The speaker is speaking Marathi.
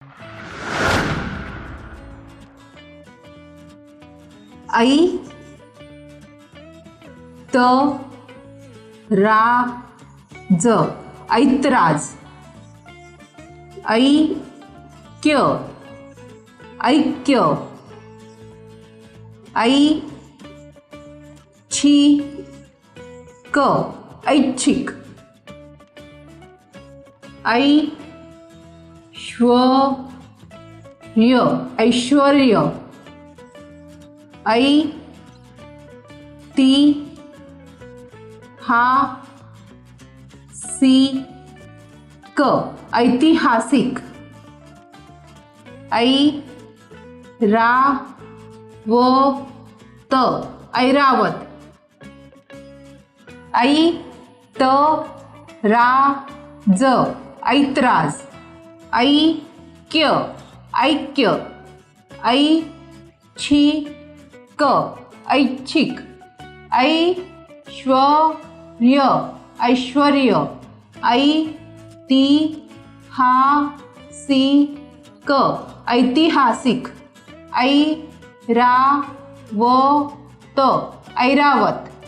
ऐ त रा ज ऐतराज. ऐक्य ऐक्य. ऐच्छिक ऐच्छिक. ऐश्वर्य ऐश्वर्य. ऐतिहासिक ऐतिहासिक. ऐरावत ऐरावत. ऐतराज ऐतराज. ऐक्य ऐक्य. ऐच्छिक ऐच्छिक. ऐश्वर्य ऐश्वर्य. ऐतिहासिक ऐतिहासिक. ऐरावत ऐरावत.